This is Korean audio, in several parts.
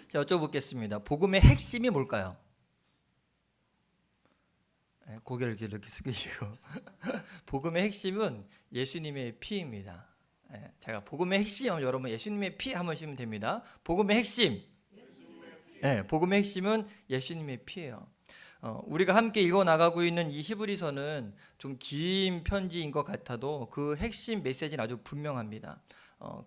자, 여쭤보겠습니다. 복음의 핵심이 뭘까요? 고개를 이렇게 숙이시고 복음의 핵심은 예수님의 피입니다. 제가 복음의 핵심, 여러분 예수님의 피 한번 쓰면 됩니다. 복음의 핵심, 복음의 핵심은 예수님의 피예요. 우리가 함께 읽어 나가고 있는 이 히브리서는 좀 긴 편지인 것 같아도 그 핵심 메시지는 아주 분명합니다.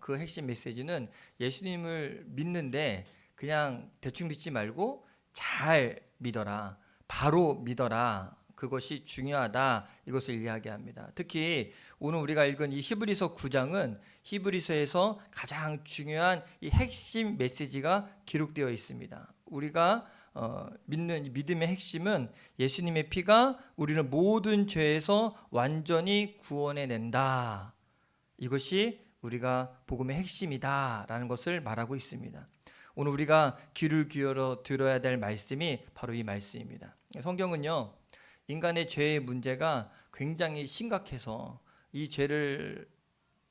그 핵심 메시지는 예수님을 믿는데 그냥 대충 믿지 말고 잘 믿어라, 바로 믿어라. 그것이 중요하다. 이것을 이야기합니다. 특히 오늘 우리가 읽은 이 히브리서 9장은 히브리서에서 가장 중요한 이 핵심 메시지가 기록되어 있습니다. 우리가 믿는 믿음의 핵심은 예수님의 피가 우리를 모든 죄에서 완전히 구원해낸다. 이것이 우리가 복음의 핵심이다라는 것을 말하고 있습니다. 오늘 우리가 귀를 기울여 들어야 될 말씀이 바로 이 말씀입니다. 성경은요, 인간의 죄의 문제가 굉장히 심각해서 이 죄를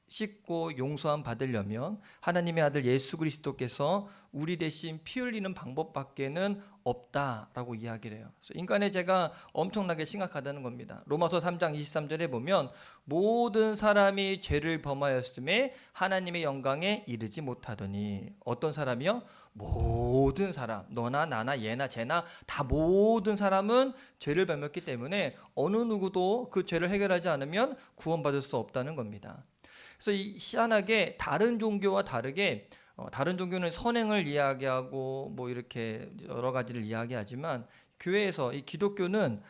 씻고 용서함 받으려면 하나님의 아들 예수 그리스도께서 우리 대신 피 흘리는 방법밖에는 없다라고 이야기를 해요. 그래서 인간의 죄가 엄청나게 심각하다는 겁니다. 로마서 3장 23절에 보면 모든 사람이 죄를 범하였음에 하나님의 영광에 이르지 못하더니, 어떤 사람이요? 모든 사람, 너나 나나 얘나 쟤나 다 모든 사람은 죄를 범했기 때문에 어느 누구도 그 죄를 해결하지 않으면 구원받을 수 없다는 겁니다. 그래서 이 희한하게 다른 종교와 다르게 다른 종교는 선행을 이야기하고 뭐 이렇게 여러 가지를 이야기하지만 교회에서 이 기독교는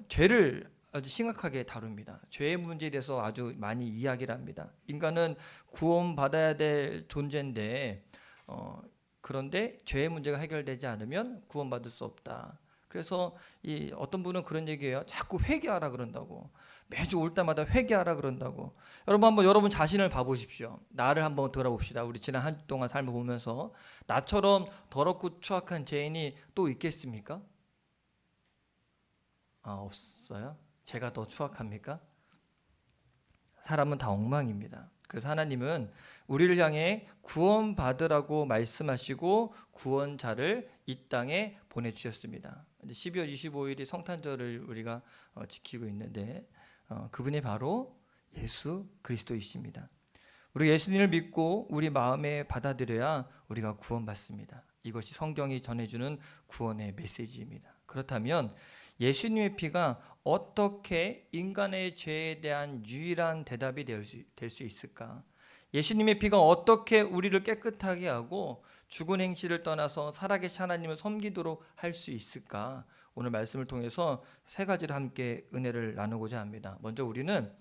죄를 아주 심각하게 다룹니다. 죄의 문제에 대해서 아주 많이 이야기를 합니다. 인간은 구원받아야 될 존재인데 그런데 죄의 문제가 해결되지 않으면 구원받을 수 없다. 그래서 이 어떤 분은 그런 얘기해요. 자꾸 회개하라 그런다고. 매주 올 때마다 회개하라 그런다고. 여러분 한번 여러분 자신을 봐보십시오. 나를 한번 돌아봅시다. 우리 지난 한 주 동안 삶을 보면서 나처럼 더럽고 추악한 죄인이 또 있겠습니까? 없어요? 제가 더 추악합니까? 사람은 다 엉망입니다. 그래서 하나님은 우리를 향해 구원받으라고 말씀하시고 구원자를 이 땅에 보내주셨습니다. 12월 25일이 성탄절을 우리가 지키고 있는데 그분이 바로 예수 그리스도이십니다. 우리 예수님을 믿고 우리 마음에 받아들여야 우리가 구원받습니다. 이것이 성경이 전해주는 구원의 메시지입니다. 그렇다면 예수님의 피가 어떻게 인간의 죄에 대한 유일한 대답이 될 수 있을까? 예수님의 피가 어떻게 우리를 깨끗하게 하고 죽은 행실을 떠나서 살아계신 하나님을 섬기도록 할 수 있을까? 오늘 말씀을 통해서 세 가지를 함께 은혜를 나누고자 합니다. 먼저 우리는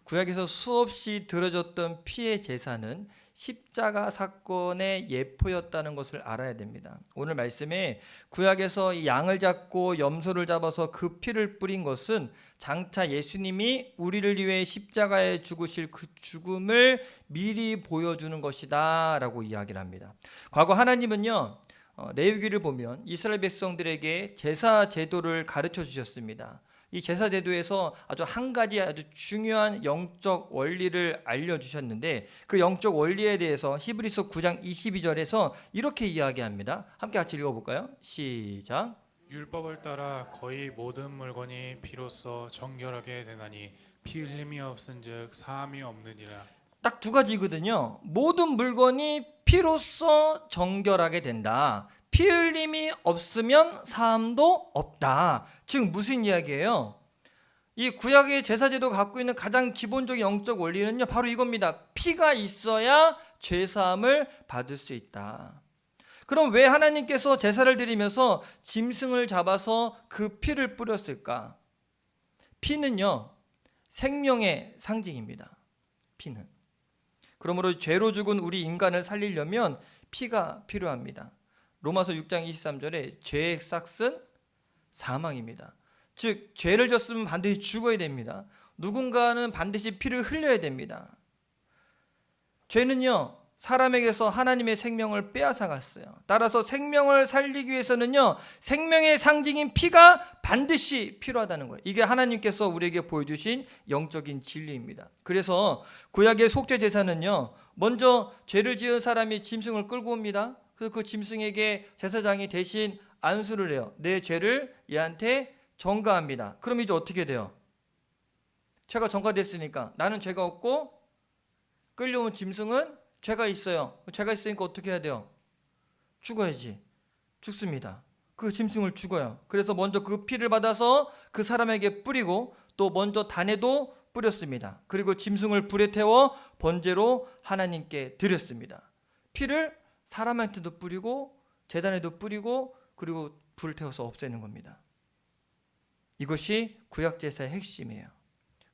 구약에서 수없이 들어졌던 피의 제사는 십자가 사건의 예표였다는 것을 알아야 됩니다. 오늘 말씀에 구약에서 이 양을 잡고 염소를 잡아서 그 피를 뿌린 것은 장차 예수님이 우리를 위해 십자가에 죽으실 그 죽음을 미리 보여주는 것이다 라고 이야기를 합니다. 과거 하나님은요, 레위기를 보면 이스라엘 백성들에게 제사 제도를 가르쳐 주셨습니다. 이 제사 제도에서 아주 한 가지 아주 중요한 영적 원리를 알려주셨는데 그 영적 원리에 대해서 히브리서 9장 22절에서 이렇게 이야기합니다. 함께 같이 읽어볼까요? 시작. 율법을 따라 거의 모든 물건이 피로써 정결하게 되나니 피 흘림이 없은즉 사함이 없느니라. 딱 두 가지거든요. 모든 물건이 피로써 정결하게 된다. 피 흘림이 없으면 사함도 없다. 즉 무슨 이야기예요? 이 구약의 제사제도가 갖고 있는 가장 기본적인 영적 원리는요, 바로 이겁니다. 피가 있어야 죄사함을 받을 수 있다. 그럼 왜 하나님께서 제사를 드리면서 짐승을 잡아서 그 피를 뿌렸을까? 피는요, 생명의 상징입니다. 피는. 그러므로 죄로 죽은 우리 인간을 살리려면 피가 필요합니다. 로마서 6장 23절에 죄의 삭은 사망입니다. 즉 죄를 졌으면 반드시 죽어야 됩니다. 누군가는 반드시 피를 흘려야 됩니다. 죄는요, 사람에게서 하나님의 생명을 빼앗아갔어요. 따라서 생명을 살리기 위해서는요, 생명의 상징인 피가 반드시 필요하다는 거예요. 이게 하나님께서 우리에게 보여주신 영적인 진리입니다. 그래서 구약의 속죄 제사는요, 먼저 죄를 지은 사람이 짐승을 끌고 옵니다. 그래서 그 짐승에게 제사장이 대신 안수를 해요. 내 죄를 얘한테 전가합니다. 그럼 이제 어떻게 돼요? 죄가 전가됐으니까 나는 죄가 없고 끌려온 짐승은 죄가 있어요. 죄가 있으니까 어떻게 해야 돼요? 죽어야지. 죽습니다. 그 짐승을 죽어요. 그래서 먼저 그 피를 받아서 그 사람에게 뿌리고 또 먼저 단에도 뿌렸습니다. 그리고 짐승을 불에 태워 번제로 하나님께 드렸습니다. 피를 사람한테도 뿌리고 제단에도 뿌리고 그리고 불을 태워서 없애는 겁니다. 이것이 구약제사의 핵심이에요.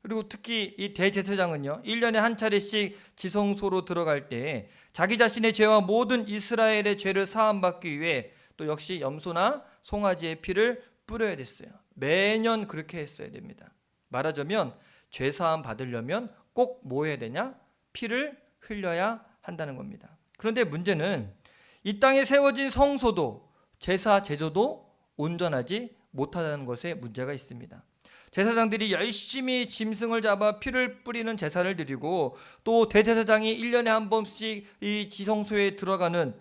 그리고 특히 이 대제사장은요 1년에 한 차례씩 지성소로 들어갈 때 자기 자신의 죄와 모든 이스라엘의 죄를 사함받기 위해 또 역시 염소나 송아지의 피를 뿌려야 됐어요. 매년 그렇게 했어야 됩니다. 말하자면 죄사함 받으려면 꼭 뭐 해야 되냐? 피를 흘려야 한다는 겁니다. 그런데 문제는 이 땅에 세워진 성소도 제사 제조도 온전하지 못하다는 것에 문제가 있습니다. 제사장들이 열심히 짐승을 잡아 피를 뿌리는 제사를 드리고 또 대제사장이 1년에 한 번씩 이 지성소에 들어가는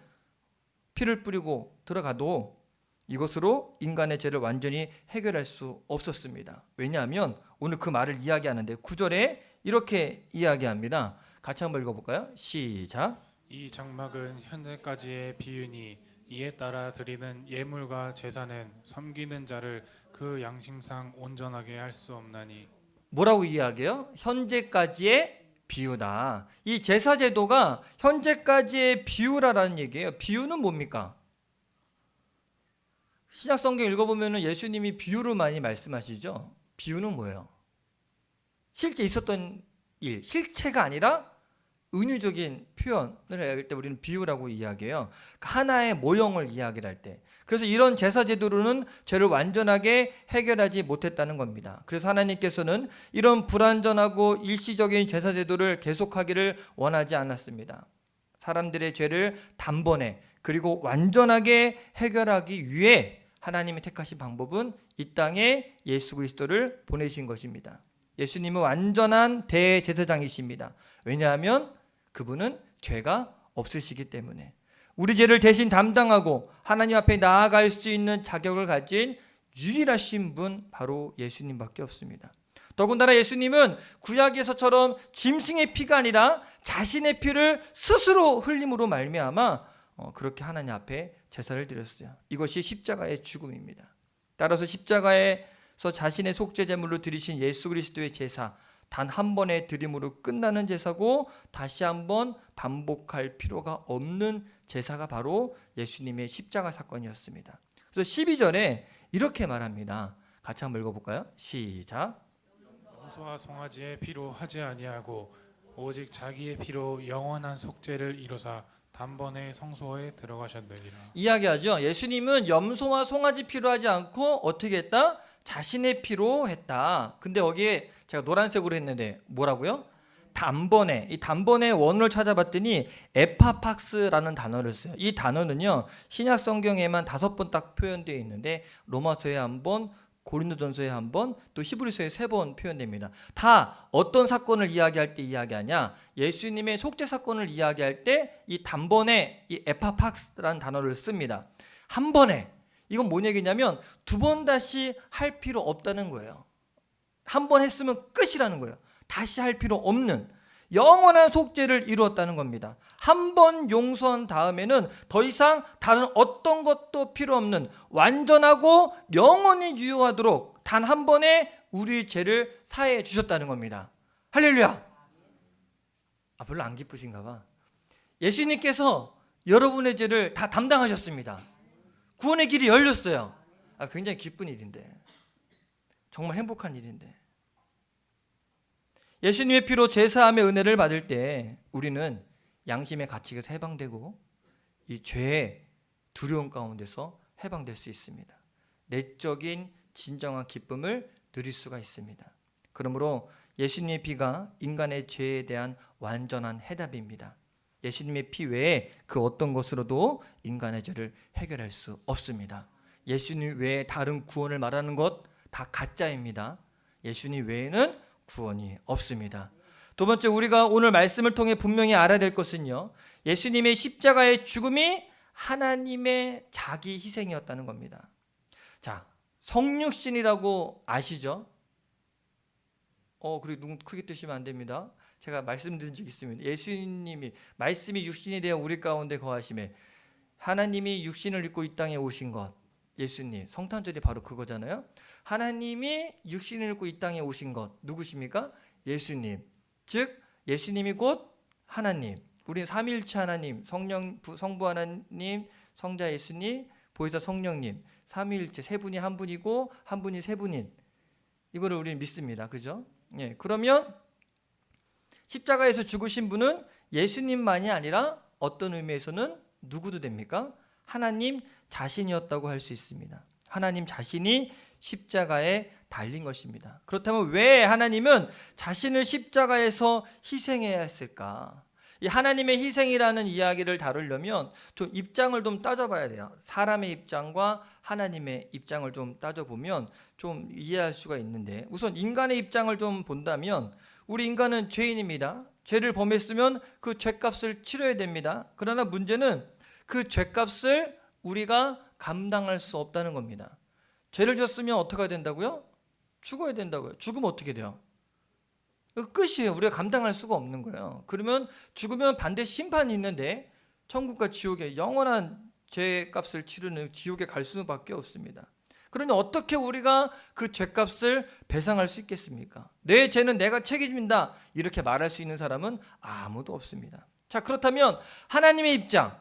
피를 뿌리고 들어가도 이것으로 인간의 죄를 완전히 해결할 수 없었습니다. 왜냐하면 오늘 그 말을 이야기하는데 9절에 이렇게 이야기합니다. 같이 한번 읽어볼까요? 시작. 이 장막은 현재까지의 비유니 이에 따라 드리는 예물과 제사는 섬기는 자를 그 양심상 온전하게 할 수 없나니. 뭐라고 이야기해요? 현재까지의 비유다. 이 제사 제도가 현재까지의 비유라는 얘기예요. 비유는 뭡니까? 신약 성경 읽어보면 예수님이 비유를 많이 말씀하시죠. 비유는 뭐예요? 실제 있었던 일, 실체가 아니라 은유적인 표현을 할 때 우리는 비유라고 이야기해요. 하나의 모형을 이야기를 할 때. 그래서 이런 제사 제도로는 죄를 완전하게 해결하지 못했다는 겁니다. 그래서 하나님께서는 이런 불완전하고 일시적인 제사 제도를 계속하기를 원하지 않았습니다. 사람들의 죄를 단번에 그리고 완전하게 해결하기 위해 하나님이 택하신 방법은 이 땅에 예수 그리스도를 보내신 것입니다. 예수님은 완전한 대제사장이십니다. 왜냐하면 그분은 죄가 없으시기 때문에 우리 죄를 대신 담당하고 하나님 앞에 나아갈 수 있는 자격을 가진 유일하신 분 바로 예수님밖에 없습니다. 더군다나 예수님은 구약에서처럼 짐승의 피가 아니라 자신의 피를 스스로 흘림으로 말미암아 그렇게 하나님 앞에 제사를 드렸어요. 이것이 십자가의 죽음입니다. 따라서 십자가에서 자신의 속죄 제물로 드리신 예수 그리스도의 제사 단 한 번의 드림으로 끝나는 제사고 다시 한번 반복할 필요가 없는 제사가 바로 예수님의 십자가 사건이었습니다. 그래서 12절에 이렇게 말합니다. 같이 한번 읽어볼까요? 시작. 염소와 송아지의 피로 하지 아니하고 오직 자기의 피로 영원한 속죄를 이루사 단번에 성소에 들어가셨느니라. 이야기하죠. 예수님은 염소와 송아지 피로 하지 않고 어떻게 했다? 자신의 피로 했다. 근데 여기에 제가 노란색으로 했는데 뭐라고요? 단번에. 이 단번의 원어를 찾아봤더니 에파팍스라는 단어를 써요. 이 단어는요 신약 성경에만 5번 딱 표현되어 있는데 로마서에 한 번, 고린도전서에 한 번, 또 히브리서에 3번 표현됩니다. 다 어떤 사건을 이야기할 때 이야기하냐? 예수님의 속죄 사건을 이야기할 때 이 단번에 이 에파팍스라는 단어를 씁니다. 한 번에. 이건 뭔 얘기냐면 2번 다시 할 필요 없다는 거예요. 한 번 했으면 끝이라는 거예요. 다시 할 필요 없는 영원한 속죄를 이루었다는 겁니다. 한 번 용서한 다음에는 더 이상 다른 어떤 것도 필요 없는 완전하고 영원히 유효하도록 단 한 번에 우리 죄를 사해 주셨다는 겁니다. 할렐루야. 별로 안 기쁘신가 봐. 예수님께서 여러분의 죄를 다 담당하셨습니다. 구원의 길이 열렸어요. 굉장히 기쁜 일인데, 정말 행복한 일인데, 예수님의 피로 죄사함의 은혜를 받을 때 우리는 양심의 가책에서 해방되고 이 죄의 두려움 가운데서 해방될 수 있습니다. 내적인 진정한 기쁨을 누릴 수가 있습니다. 그러므로 예수님의 피가 인간의 죄에 대한 완전한 해답입니다. 예수님의 피 외에 그 어떤 것으로도 인간의 죄를 해결할 수 없습니다. 예수님 외에 다른 구원을 말하는 것 다 가짜입니다. 예수님 외에는 구원이 없습니다. 두 번째, 우리가 오늘 말씀을 통해 분명히 알아야 될 것은요, 예수님의 십자가의 죽음이 하나님의 자기 희생이었다는 겁니다. 자, 성육신이라고 아시죠? 그리고 눈 크게 뜨시면 안 됩니다. 제가 말씀드린 적이 있습니다. 예수님이 말씀이 육신이 되어 우리 가운데 거하심에 하나님이 육신을 입고 이 땅에 오신 것, 예수님 성탄절이 바로 그거잖아요. 하나님이 육신을 입고 이 땅에 오신 것 누구십니까? 예수님. 즉 예수님이 곧 하나님. 우리는 삼위일체 하나님, 성부 하나님, 성자 예수님, 보혜사 성령님, 삼위일체 세 분이 한 분이고 한 분이 세 분인 이거를 우리는 믿습니다. 그죠? 예. 그러면 십자가에서 죽으신 분은 예수님만이 아니라 어떤 의미에서는 누구도 됩니까? 하나님 자신이었다고 할 수 있습니다. 하나님 자신이 십자가에 달린 것입니다. 그렇다면 왜 하나님은 자신을 십자가에서 희생해야 했을까? 이 하나님의 희생이라는 이야기를 다루려면 좀 입장을 좀 따져봐야 돼요. 사람의 입장과 하나님의 입장을 좀 따져보면 좀 이해할 수가 있는데, 우선 인간의 입장을 좀 본다면 우리 인간은 죄인입니다. 죄를 범했으면 그 죄값을 치러야 됩니다. 그러나 문제는 그 죄값을 우리가 감당할 수 없다는 겁니다. 죄를 졌으면 어떻게 된다고요? 죽어야 된다고요. 죽으면 어떻게 돼요? 끝이에요. 우리가 감당할 수가 없는 거예요. 그러면 죽으면 반드시 심판이 있는데 천국과 지옥에 영원한 죄값을 치르는 지옥에 갈 수밖에 없습니다. 그러니 어떻게 우리가 그 죄값을 배상할 수 있겠습니까? 내 죄는 내가 책임진다 이렇게 말할 수 있는 사람은 아무도 없습니다. 자, 그렇다면 하나님의 입장,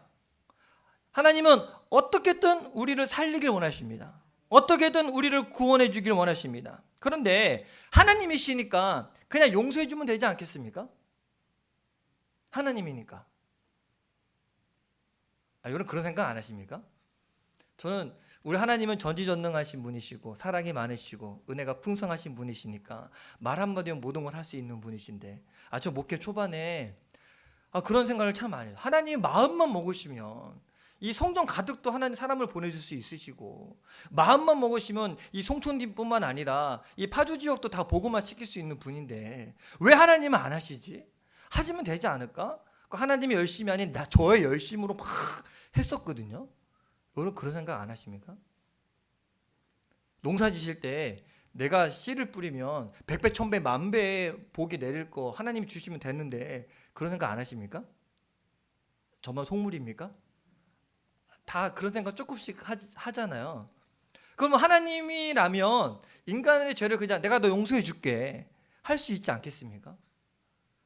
하나님은 어떻게든 우리를 살리길 원하십니다. 어떻게든 우리를 구원해 주길 원하십니다. 그런데 하나님이시니까 그냥 용서해 주면 되지 않겠습니까? 하나님이니까. 여러분 그런 생각 안 하십니까? 저는 우리 하나님은 전지전능하신 분이시고 사랑이 많으시고 은혜가 풍성하신 분이시니까 말 한마디면 모든 걸 할 수 있는 분이신데, 저 목회 초반에 그런 생각을 참 많이 해요. 하나님 마음만 먹으시면 이 성전 가득도 하나님 사람을 보내줄 수 있으시고, 마음만 먹으시면 이 송촌님뿐만 아니라 이 파주 지역도 다 복음화 시킬 수 있는 분인데 왜 하나님은 안 하시지? 하시면 되지 않을까? 하나님이 열심히 아닌 저의 열심으로 막 했었거든요. 여러분 그런 생각 안 하십니까? 농사 지실 때 내가 씨를 뿌리면 100배, 1000배, 만배의 복이 내릴 거 하나님이 주시면 되는데 그런 생각 안 하십니까? 저만 속물입니까? 다 그런 생각 조금씩 하잖아요. 그럼 하나님이라면 인간의 죄를 그냥 내가 너 용서해 줄게 할 수 있지 않겠습니까?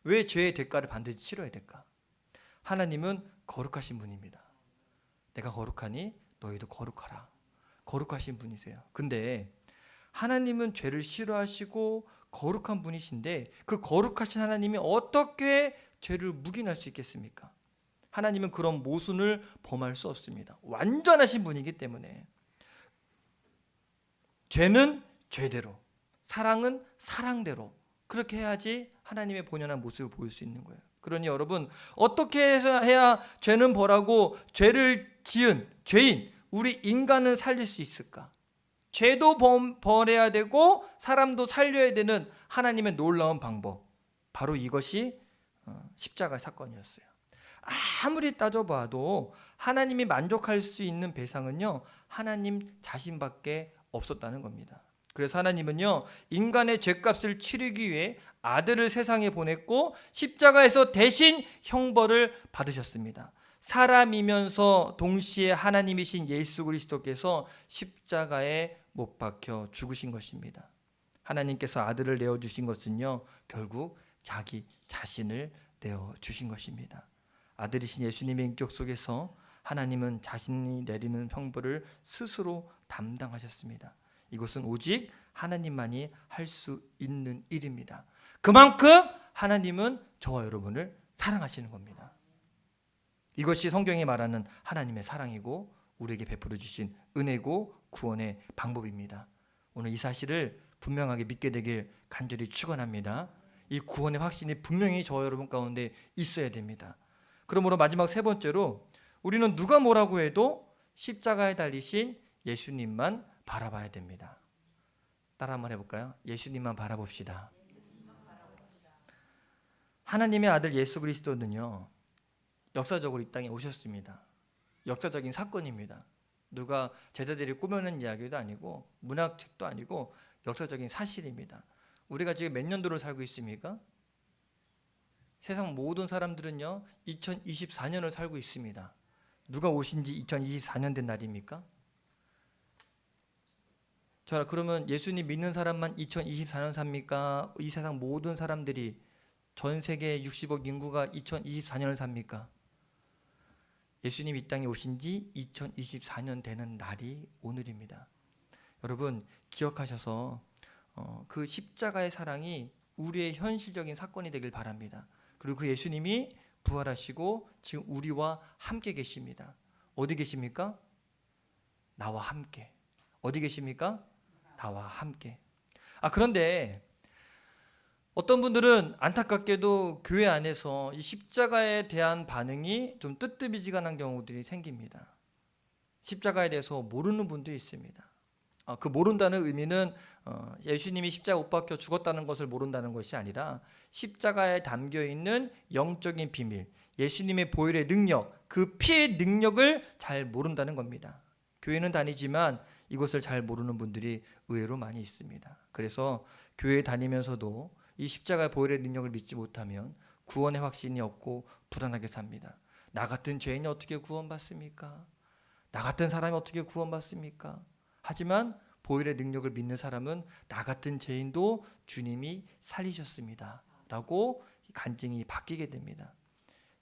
왜 죄의 대가를 반드시 치러야 될까? 하나님은 거룩하신 분입니다. 내가 거룩하니 너희도 거룩하라. 거룩하신 분이세요. 근데 하나님은 죄를 싫어하시고 거룩한 분이신데 그 거룩하신 하나님이 어떻게 죄를 묵인할 수 있겠습니까? 하나님은 그런 모순을 범할 수 없습니다. 완전하신 분이기 때문에. 죄는 죄대로, 사랑은 사랑대로 그렇게 해야지 하나님의 본연한 모습을 보일 수 있는 거예요. 그러니 여러분 어떻게 해야 죄는 벌하고 죄를 지은 죄인 우리 인간을 살릴 수 있을까? 죄도 벌해야 되고 사람도 살려야 되는 하나님의 놀라운 방법, 바로 이것이 십자가 사건이었어요. 아무리 따져봐도 하나님이 만족할 수 있는 배상은요 하나님 자신밖에 없었다는 겁니다. 그래서 하나님은요 인간의 죄값을 치르기 위해 아들을 세상에 보냈고 십자가에서 대신 형벌을 받으셨습니다. 사람이면서 동시에 하나님이신 예수 그리스도께서 십자가에 못 박혀 죽으신 것입니다. 하나님께서 아들을 내어주신 것은요 결국 자기 자신을 내어주신 것입니다. 아들이신 예수님의 인격 속에서 하나님은 자신이 내리는 형벌을 스스로 담당하셨습니다. 이것은 오직 하나님만이 할 수 있는 일입니다. 그만큼 하나님은 저와 여러분을 사랑하시는 겁니다. 이것이 성경이 말하는 하나님의 사랑이고 우리에게 베풀어 주신 은혜고 구원의 방법입니다. 오늘 이 사실을 분명하게 믿게 되길 간절히 축원합니다. 이 구원의 확신이 분명히 저와 여러분 가운데 있어야 됩니다. 그러므로 마지막 세 번째로 우리는 누가 뭐라고 해도 십자가에 달리신 예수님만 바라봐야 됩니다. 따라 한번 해볼까요? 예수님만 바라봅시다. 하나님의 아들 예수 그리스도는요 역사적으로 이 땅에 오셨습니다. 역사적인 사건입니다. 누가 제자들이 꾸며낸 이야기도 아니고 문학책도 아니고 역사적인 사실입니다. 우리가 지금 몇 년도를 살고 있습니까? 세상 모든 사람들은요 2024년을 살고 있습니다. 누가 오신 지 2024년 된 날입니까? 자, 그러면 예수님 믿는 사람만 2024년 삽니까? 이 세상 모든 사람들이 전 세계 60억 인구가 2024년을 삽니까? 예수님 이 땅에 오신 지 2024년 되는 날이 오늘입니다. 여러분 기억하셔서 그 십자가의 사랑이 우리의 현실적인 사건이 되길 바랍니다. 그리고 그 예수님이 부활하시고 지금 우리와 함께 계십니다. 어디 계십니까? 나와 함께. 어디 계십니까? 나와 함께. 그런데 어떤 분들은 안타깝게도 교회 안에서 이 십자가에 대한 반응이 좀 뜨뜻미지근한 경우들이 생깁니다. 십자가에 대해서 모르는 분도 있습니다. 그 모른다는 의미는 예수님이 십자가에 못 박혀 죽었다는 것을 모른다는 것이 아니라 십자가에 담겨 있는 영적인 비밀, 예수님의 보혈의 능력, 그 피의 능력을 잘 모른다는 겁니다. 교회는 다니지만 이것을 잘 모르는 분들이 의외로 많이 있습니다. 그래서 교회 다니면서도 이 십자가의 보혈의 능력을 믿지 못하면 구원의 확신이 없고 불안하게 삽니다. 나 같은 죄인이 어떻게 구원받습니까? 나 같은 사람이 어떻게 구원받습니까? 하지만 보혈의 능력을 믿는 사람은 나 같은 죄인도 주님이 살리셨습니다 라고 간증이 바뀌게 됩니다.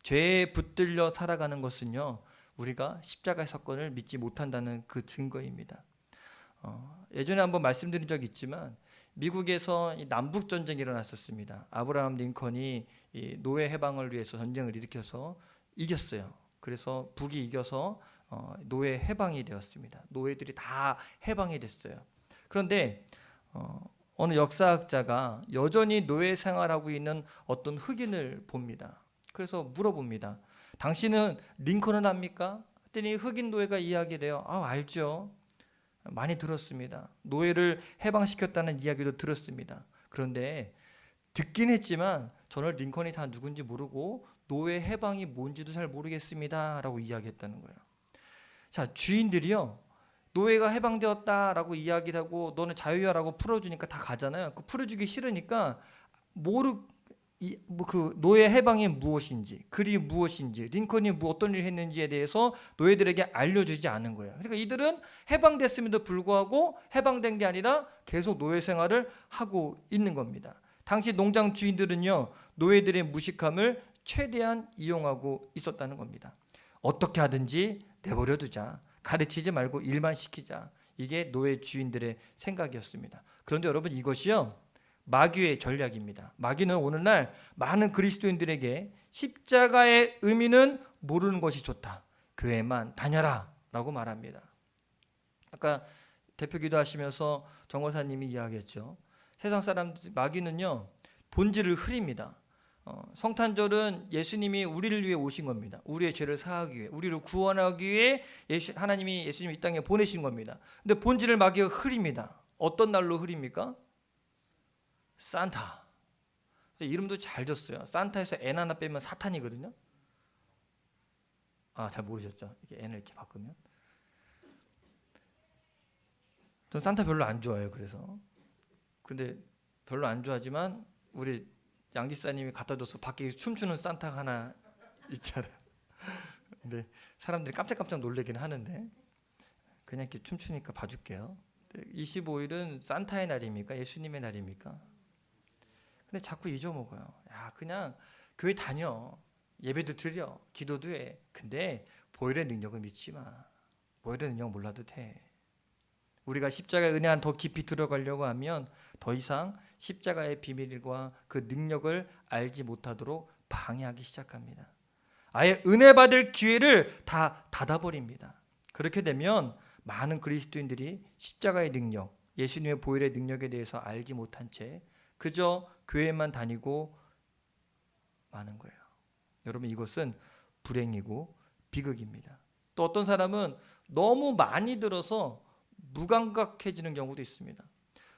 죄에 붙들려 살아가는 것은요 우리가 십자가의 사건을 믿지 못한다는 그 증거입니다. 예전에 한번 말씀드린 적이 있지만 미국에서 남북 전쟁이 일어났었습니다. 아브라함 링컨이 노예 해방을 위해서 전쟁을 일으켜서 이겼어요. 그래서 북이 이겨서 노예 해방이 되었습니다. 노예들이 다 해방이 됐어요. 그런데 어느 역사학자가 여전히 노예 생활하고 있는 어떤 흑인을 봅니다. 그래서 물어봅니다. 당신은 링컨을 압니까? 그랬더니 흑인 노예가 이야기를 해요. 알죠. 많이 들었습니다. 노예를 해방시켰다는 이야기도 들었습니다. 그런데 듣긴 했지만 저는 링컨이 다 누군지 모르고 노예 해방이 뭔지도 잘 모르겠습니다 라고 이야기했다는 거예요. 자, 주인들이요 노예가 해방되었다라고 이야기를 하고 너는 자유야라고 풀어주니까 다 가잖아요. 그 풀어주기 싫으니까 그 노예 해방이 무엇인지, 글이 무엇인지, 링컨이 어떤 일을 했는지에 대해서 노예들에게 알려주지 않은 거예요. 그러니까 이들은 해방됐음에도 불구하고 해방된 게 아니라 계속 노예 생활을 하고 있는 겁니다. 당시 농장 주인들은요 노예들의 무식함을 최대한 이용하고 있었다는 겁니다. 어떻게 하든지 내버려 두자, 가르치지 말고 일만 시키자, 이게 노예 주인들의 생각이었습니다. 그런데 여러분 이것이요 마귀의 전략입니다. 마귀는 오늘날 많은 그리스도인들에게 십자가의 의미는 모르는 것이 좋다, 교회만 다녀라 라고 말합니다. 아까 대표 기도하시면서 정거사님이 이야기했죠. 세상 사람들, 마귀는요 본질을 흐립니다. 성탄절은 예수님이 우리를 위해 오신 겁니다. 우리의 죄를 사하기 위해, 우리를 구원하기 위해 하나님이 예수님을 이 땅에 보내신 겁니다. 근데 본질을 마귀가 흐립니다. 어떤 날로 흐립니까? 산타. 이름도 잘 졌어요. 산타에서 N 하나 빼면 사탄이거든요. 잘 모르셨죠? 이렇게 N을 이렇게 바꾸면. 전 산타 별로 안 좋아해요. 그래서. 근데 별로 안 좋아하지만 우리 양지사님이 갖다 줘서 밖에 춤추는 산타가 하나 있잖아요. 근데 사람들이 깜짝깜짝 놀래긴 하는데 그냥 이렇게 춤추니까 봐줄게요. 25일은 산타의 날입니까? 예수님의 날입니까? 근데 자꾸 잊어먹어요. 그냥 교회 다녀, 예배도 드려, 기도도 해. 근데 보혈의 능력을 믿지 마. 보혈의 능력 몰라도 돼. 우리가 십자가의 은혜 안에 더 깊이 들어가려고 하면 더 이상 십자가의 비밀과 그 능력을 알지 못하도록 방해하기 시작합니다. 아예 은혜 받을 기회를 다 닫아버립니다. 그렇게 되면 많은 그리스도인들이 십자가의 능력, 예수님의 보혈의 능력에 대해서 알지 못한 채 그저 교회만 다니고 마는 거예요. 여러분 이것은 불행이고 비극입니다. 또 어떤 사람은 너무 많이 들어서 무감각해지는 경우도 있습니다.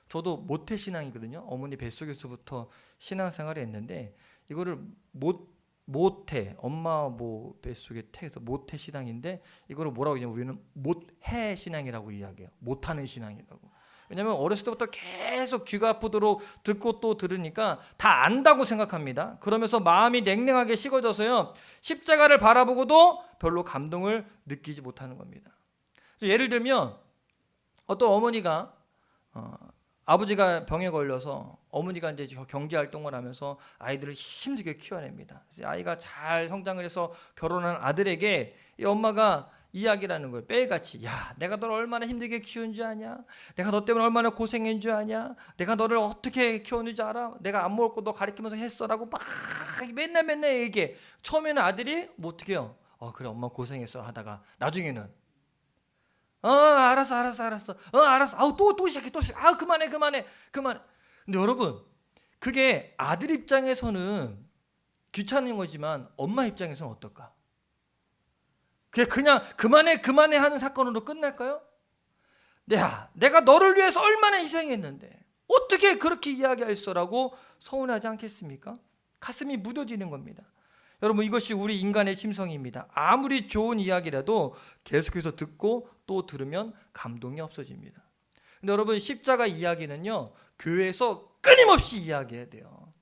저도 모태신앙이거든요. 어머니 뱃속에서부터 신앙생활을 했는데 이거를 못 모태, 엄마 뭐 뱃속에 태에서 모태 신앙인데 이거를 뭐라고 하냐면 우리는 못해 신앙이라고 이야기해요. 못하는 신앙이라고. 왜냐하면 어렸을 때부터 계속 귀가 아프도록 듣고 또 들으니까 다 안다고 생각합니다. 그러면서 마음이 냉랭하게 식어져서요, 십자가를 바라보고도 별로 감동을 느끼지 못하는 겁니다. 예를 들면 어떤 어머니가 아버지가 병에 걸려서 어머니가 이제 경제 활동을 하면서 아이들을 힘들게 키워냅니다. 그래서 아이가 잘 성장을 해서 결혼한 아들에게 이 엄마가 이야기를 하는 거예요. 매일같이, 야, 내가 너를 얼마나 힘들게 키운 줄 아냐? 내가 너 때문에 얼마나 고생한 줄 아냐? 내가 너를 어떻게 키웠는지 알아? 내가 안 먹을 거 너 가르치면서 했어라고 막 맨날 얘기해. 처음에는 아들이 뭐 어떻게 해요? 그래, 엄마 고생했어 하다가 나중에는 알았어. 알았어. 또 시작해. 그만해. 근데 여러분, 그게 아들 입장에서는 귀찮은 거지만 엄마 입장에서는 어떨까? 그냥 그만해 하는 사건으로 끝날까요? 내가 너를 위해서 얼마나 희생했는데 어떻게 그렇게 이야기할 수라고 서운하지 않겠습니까? 가슴이 무뎌지는 겁니다. 여러분, 이것이 우리 인간의 심성입니다. 아무리 좋은 이야기라도 계속해서 듣고 또 들으면 감동이 없어집니다. 근데 여러분, 십자가 이야기는요, 교회에서 끊임없이 이야기해야 돼요.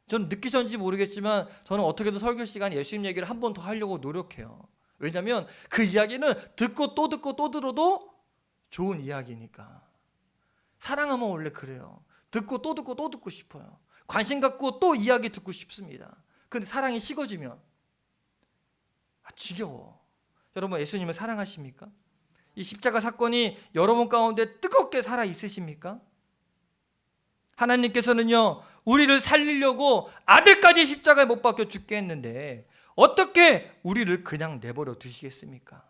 저는 느끼셨는지 모르겠지만 저는 어떻게든 설교 시간에 예수님 얘기를 한 번 더 하려고 노력해요. 왜냐하면 그 이야기는 듣고 또 들어도 좋은 이야기니까. 사랑하면 원래 그래요. 듣고 또 듣고 싶어요. 관심 갖고 또 이야기 듣고 싶습니다. 근데 사랑이 식어지면 지겨워. 여러분, 예수님을 사랑하십니까? 이 십자가 사건이 여러분 가운데 뜨겁게 살아 있으십니까? 하나님께서는요, 우리를 살리려고 아들까지 십자가에 못 박혀 죽게 했는데 어떻게 우리를 그냥 내버려 두시겠습니까?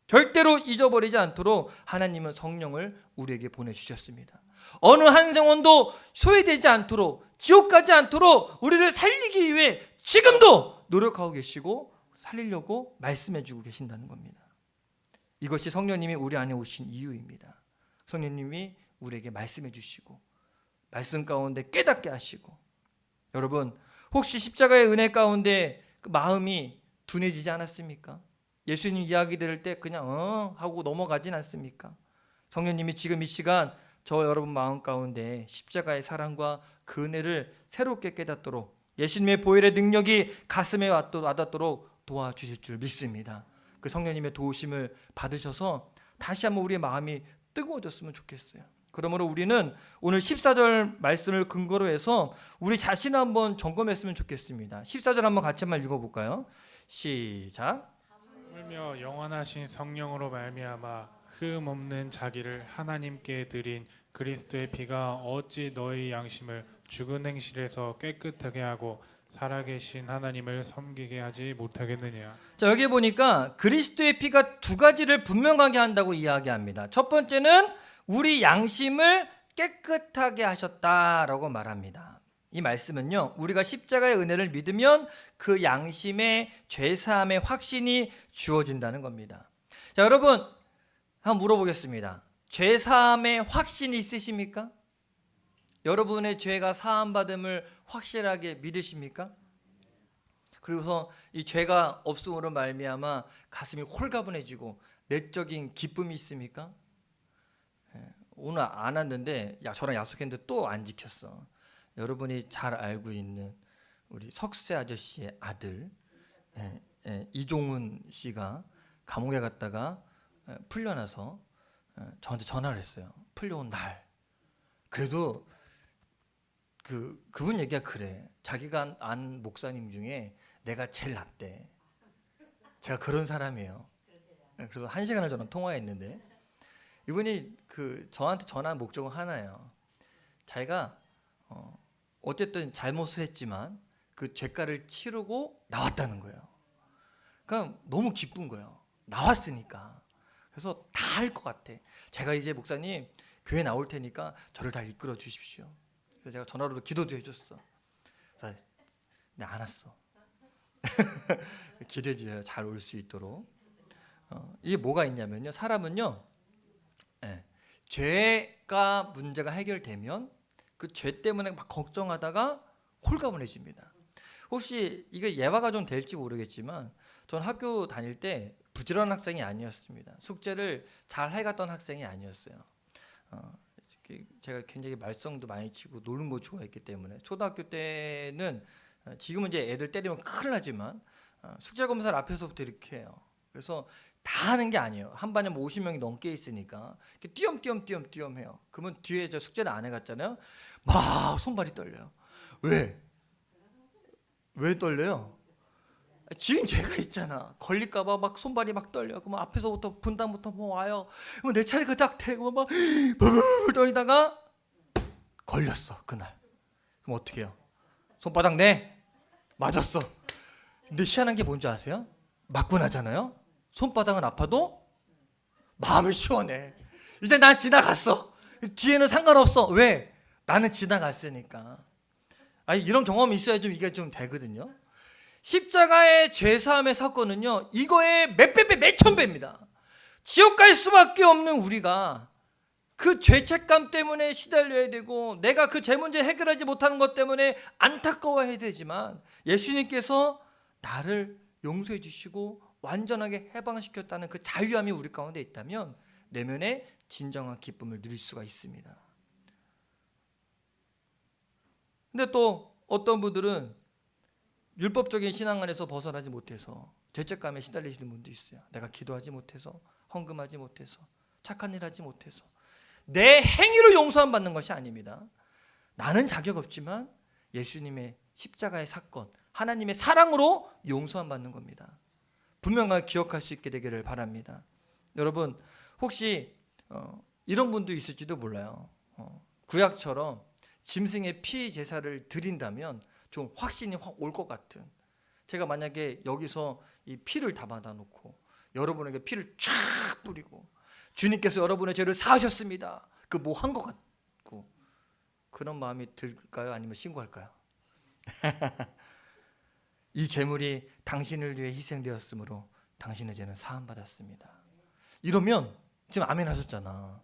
절대로 잊어버리지 않도록 하나님은 성령을 우리에게 보내주셨습니다. 어느 한 영혼도 소외되지 않도록, 지옥 가지 않도록 우리를 살리기 위해 지금도 노력하고 계시고 살리려고 말씀해주고 계신다는 겁니다. 이것이 성령님이 우리 안에 오신 이유입니다. 성령님이 우리에게 말씀해 주시고 말씀 가운데 깨닫게 하시고. 여러분, 혹시 십자가의 은혜 가운데 그 마음이 둔해지지 않았습니까? 예수님 이야기 들을 때 그냥 하고 넘어가진 않습니까? 성령님이 지금 이 시간 저 여러분 마음 가운데 십자가의 사랑과 그 은혜를 새롭게 깨닫도록, 예수님의 보혈의 능력이 가슴에 와닿도록 도와주실 줄 믿습니다. 그 성령님의 도우심을 받으셔서 다시 한번 우리의 마음이 뜨거워졌으면 좋겠어요. 그러므로 우리는 오늘 14절 말씀을 근거로 해서 우리 자신을 한번 점검했으면 좋겠습니다. 14절 한번 같이 한번 읽어볼까요? 시작. 하물며 영원하신 성령으로 말미암아 흠 없는 자기를 하나님께 드린 그리스도의 피가 어찌 너희 양심을 죽은 행실에서 깨끗하게 하고 살아계신 하나님을 섬기게 하지 못하겠느냐. 자, 여기 보니까 그리스도의 피가 두 가지를 분명하게 한다고 이야기합니다. 첫 번째는 우리 양심을 깨끗하게 하셨다라고 말합니다. 이 말씀은요, 우리가 십자가의 은혜를 믿으면 그 양심의 죄사함의 확신이 주어진다는 겁니다. 자, 여러분 한번 물어보겠습니다. 죄사함의 확신이 있으십니까? 여러분의 죄가 사함받음을 확실하게 믿으십니까? 그리고서 이 죄가 없음으로 말미암아 가슴이 홀가분해지고 내적인 기쁨이 있습니까? 오늘 안 왔는데 저랑 약속했는데 또 안 지켰어. 여러분이 잘 알고 있는 우리 석세 아저씨의 아들 이종훈 씨가 감옥에 갔다가 풀려나서 저한테 전화를 했어요. 풀려온 날. 그래도 그분 얘기가 그래. 자기가 안 목사님 중에 내가 제일 낫대. 제가 그런 사람이에요. 그래서 1시간을 저는 통화했는데 이분이 저한테 전화한 목적은 하나예요. 자기가 어쨌든 잘못을 했지만 그 죄가를 치르고 나왔다는 거예요. 그러니까 너무 기쁜 거예요. 나왔으니까. 그래서 다 할 것 같아. 제가 이제 목사님 교회 나올 테니까 저를 다 이끌어 주십시오. 그래서 제가 전화로도 기도도 해줬어. 근데 안 왔어. 기도해 주세요. 잘 올 수 있도록. 이게 뭐가 있냐면요. 사람은요, 죄가 문제가 해결되면 그 죄 때문에 막 걱정하다가 홀가분해집니다. 혹시 이게 예화가 좀 될지 모르겠지만 전 학교 다닐 때 부지런한 학생이 아니었습니다. 숙제를 잘 해갔던 학생이 아니었어요. 제가 굉장히 말썽도 많이 치고 노는 거 좋아했기 때문에 초등학교 때는 지금은 이제 애들 때리면 큰일 나지만 숙제 검사를 앞에서부터 이렇게 해요. 그래서 다 하는 게 아니에요. 한 반에 뭐 50명이 넘게 있으니까 이렇게 띄엄띄엄 해요. 그러면 뒤에 저 숙제를 안 해갔잖아요. 막 손발이 떨려요. 왜 떨려요? 지금 제가 있잖아. 걸릴까봐 막 손발이 막 떨려. 그러면 앞에서부터 분당부터 뭐 와요. 그러면 내 차례가 딱 되고 막 벌벌 떨다가 걸렸어 그날. 그럼 어떻게 해요? 손바닥 내 맞았어. 근데 희한한 게 뭔지 아세요? 맞고 나잖아요. 손바닥은 아파도 마음이 시원해. 이제 난 지나갔어. 뒤에는 상관없어. 왜? 나는 지나갔으니까. 아니 이런 경험이 있어야 좀 이게 좀 되거든요. 십자가의 죄사함의 사건은요, 이거의 몇 배, 몇천 배입니다. 지옥 갈 수밖에 없는 우리가 그 죄책감 때문에 시달려야 되고 내가 그 죄 문제 해결하지 못하는 것 때문에 안타까워해야 되지만 예수님께서 나를 용서해 주시고 완전하게 해방시켰다는 그 자유함이 우리 가운데 있다면 내면에 진정한 기쁨을 누릴 수가 있습니다. 근데 또 어떤 분들은 율법적인 신앙 안에서 벗어나지 못해서 죄책감에 시달리시는 분도 있어요. 내가 기도하지 못해서, 헌금하지 못해서, 착한 일 하지 못해서. 내 행위로 용서함 받는 것이 아닙니다. 나는 자격 없지만 예수님의 십자가의 사건, 하나님의 사랑으로 용서함 받는 겁니다. 분명하게 기억할 수 있게 되기를 바랍니다. 여러분 혹시 이런 분도 있을지도 몰라요. 구약처럼 짐승의 피 제사를 드린다면 좀 확신이 확 올 것 같은, 제가 만약에 여기서 이 피를 다 받아놓고 여러분에게 피를 쫙 뿌리고 주님께서 여러분의 죄를 사하셨습니다, 그 뭐 한 것 같고 그런 마음이 들까요? 아니면 신고할까요? 이 제물이 당신을 위해 희생되었으므로 당신의 죄는 사함받았습니다. 이러면 지금 아멘 하셨잖아.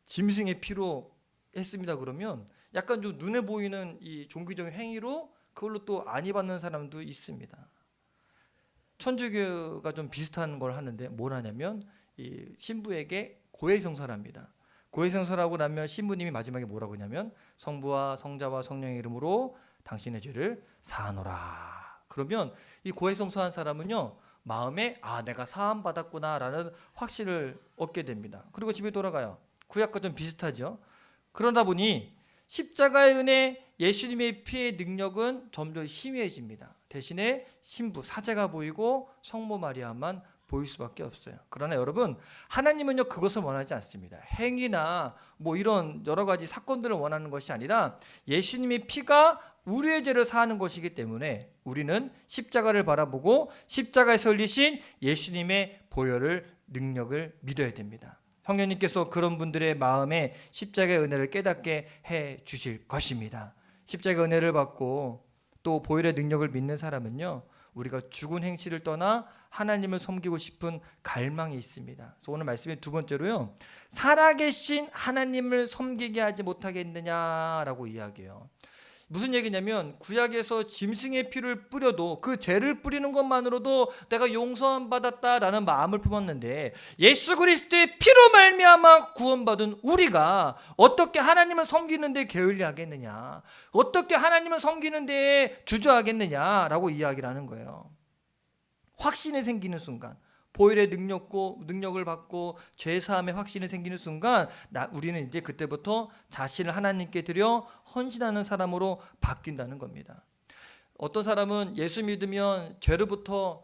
짐승의 피로 했습니다 그러면 약간 좀 눈에 보이는 이 종교적인 행위로 그걸로 또 안위 받는 사람도 있습니다. 천주교가 좀 비슷한 걸 하는데 뭘 하냐면 이 신부에게 고해성사를 합니다. 고해성사라고 나면 신부님이 마지막에 뭐라고 하냐면 성부와 성자와 성령의 이름으로 당신의 죄를 사하노라. 그러면 이 고해성사한 사람은요 마음에 내가 사함 받았구나라는 확신을 얻게 됩니다. 그리고 집에 돌아가요. 구약과 좀 비슷하죠. 그러다 보니 십자가의 은혜, 예수님의 피의 능력은 점점 희미해집니다. 대신에 신부, 사제가 보이고 성모 마리아만 보일 수밖에 없어요. 그러나 여러분 하나님은요 그것을 원하지 않습니다. 행위나 뭐 이런 여러 가지 사건들을 원하는 것이 아니라 예수님의 피가 우리의 죄를 사하는 것이기 때문에 우리는 십자가를 바라보고 십자가에서 흘리신 예수님의 보혈을, 능력을 믿어야 됩니다. 성령님께서 그런 분들의 마음에 십자가의 은혜를 깨닫게 해 주실 것입니다. 십자가의 은혜를 받고 또 보혈의 능력을 믿는 사람은요 우리가 죽은 행실을 떠나 하나님을 섬기고 싶은 갈망이 있습니다. 그래서 오늘 말씀의 두 번째로요, 살아계신 하나님을 섬기게 하지 못하겠느냐라고 이야기해요. 무슨 얘기냐면 구약에서 짐승의 피를 뿌려도 그 죄를 뿌리는 것만으로도 내가 용서함 받았다라는 마음을 품었는데 예수 그리스도의 피로 말미암아 구원받은 우리가 어떻게 하나님을 섬기는 데 게을리하겠느냐, 어떻게 하나님을 섬기는 데에 주저하겠느냐라고 이야기를 하는 거예요. 확신이 생기는 순간, 보혈의 능력을 받고 죄사함의 확신이 생기는 순간 우리는 이제 그때부터 자신을 하나님께 드려 헌신하는 사람으로 바뀐다는 겁니다. 어떤 사람은 예수 믿으면 죄로부터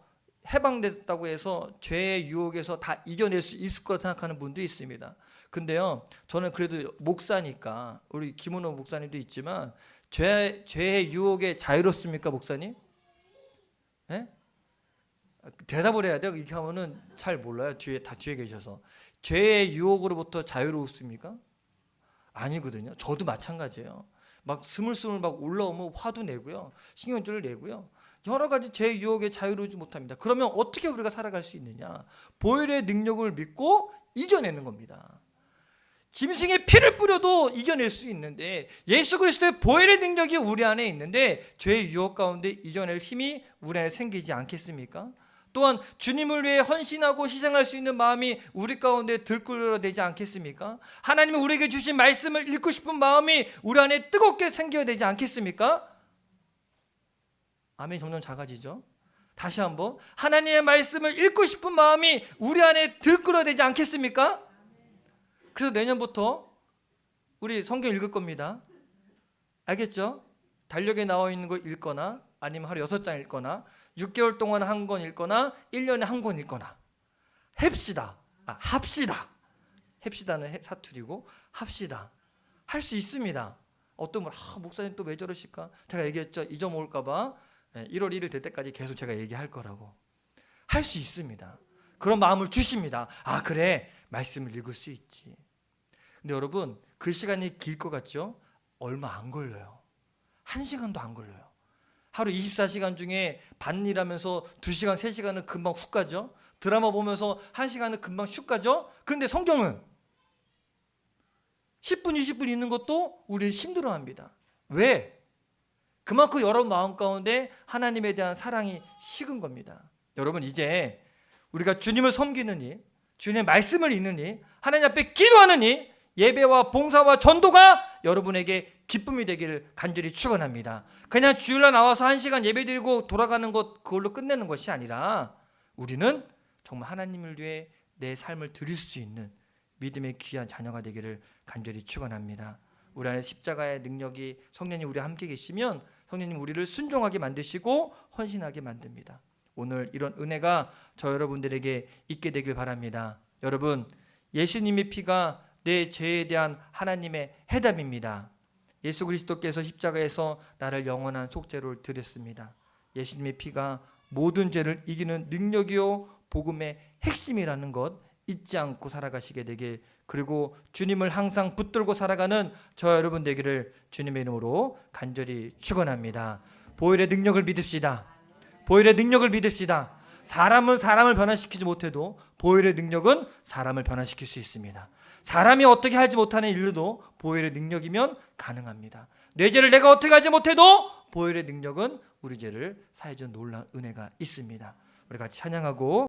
해방됐다고 해서 죄의 유혹에서 다 이겨낼 수 있을 거라 생각하는 분도 있습니다. 근데요 저는 그래도 목사니까, 우리 김은호 목사님도 있지만 죄의 유혹에 자유롭습니까 목사님? 네? 대답을 해야 돼요. 이렇게 하면은 잘 몰라요. 뒤에 계셔서. 죄의 유혹으로부터 자유로웠습니까? 아니거든요. 저도 마찬가지예요. 막 스물스물 막 올라오면 화도 내고요, 신경질을 내고요, 여러 가지 죄의 유혹에 자유로우지 못합니다. 그러면 어떻게 우리가 살아갈 수 있느냐? 보혈의 능력을 믿고 이겨내는 겁니다. 짐승의 피를 뿌려도 이겨낼 수 있는데, 예수 그리스도의 보혈의 능력이 우리 안에 있는데 죄의 유혹 가운데 이겨낼 힘이 우리 안에 생기지 않겠습니까? 또한 주님을 위해 헌신하고 희생할 수 있는 마음이 우리 가운데 들끓어되지 않겠습니까? 하나님이 우리에게 주신 말씀을 읽고 싶은 마음이 우리 안에 뜨겁게 생겨야 되지 않겠습니까? 아멘이 점점 작아지죠. 다시 한번, 하나님의 말씀을 읽고 싶은 마음이 우리 안에 들끓어되지 않겠습니까? 그래서 내년부터 우리 성경 읽을 겁니다. 알겠죠? 달력에 나와 있는 거 읽거나, 아니면 하루 6장 읽거나, 6개월 동안 한 권 읽거나, 1년에 한 권 읽거나 합시다. 합시다는 사투리고, 합시다. 할 수 있습니다. 어떤 분, 목사님 또 왜 저러실까? 제가 얘기했죠. 잊어먹을까 봐 1월 1일 될 때까지 계속 제가 얘기할 거라고. 할 수 있습니다. 그런 마음을 주십니다. 그래, 말씀을 읽을 수 있지. 근데 여러분, 그 시간이 길 것 같죠? 얼마 안 걸려요. 1시간도 안 걸려요. 하루 24시간 중에 반 일하면서 2시간, 3시간은 금방 훅 가죠. 드라마 보면서 1시간은 금방 슉 가죠. 근데 성경은 10분, 20분 읽는 것도 우리 힘들어합니다. 왜? 그만큼 여러분 마음 가운데 하나님에 대한 사랑이 식은 겁니다. 여러분, 이제 우리가 주님을 섬기는 일, 주님의 말씀을 읽는 일, 하나님 앞에 기도하는 일, 예배와 봉사와 전도가 여러분에게 기쁨이 되기를 간절히 축원합니다. 그냥 주일날 나와서 1시간 예배드리고 돌아가는 것, 그걸로 끝내는 것이 아니라 우리는 정말 하나님을 위해 내 삶을 드릴 수 있는 믿음의 귀한 자녀가 되기를 간절히 축원합니다. 우리 안에 십자가의 능력이, 성령님 우리 함께 계시면 성령님 우리를 순종하게 만드시고 헌신하게 만듭니다. 오늘 이런 은혜가 저 여러분들에게 있게 되길 바랍니다. 여러분, 예수님의 피가 내 죄에 대한 하나님의 해답입니다. 예수 그리스도께서 십자가에서 나를 영원한 속죄를 드렸습니다. 예수님의 피가 모든 죄를 이기는 능력이요 복음의 핵심이라는 것 잊지 않고 살아가시게 되길, 그리고 주님을 항상 붙들고 살아가는 저 여러분 되기를 주님의 이름으로 간절히 축원합니다. 보혈의 능력을 믿읍시다. 보혈의 능력을 믿읍시다. 사람은 사람을 변화시키지 못해도 보혈의 능력은 사람을 변화시킬 수 있습니다. 사람이 어떻게 하지 못하는 일도 보혈의 능력이면 가능합니다. 내 죄를 내가 어떻게 하지 못해도 보혈의 능력은 우리 죄를 사해준 놀라운 은혜가 있습니다. 우리 같이 찬양하고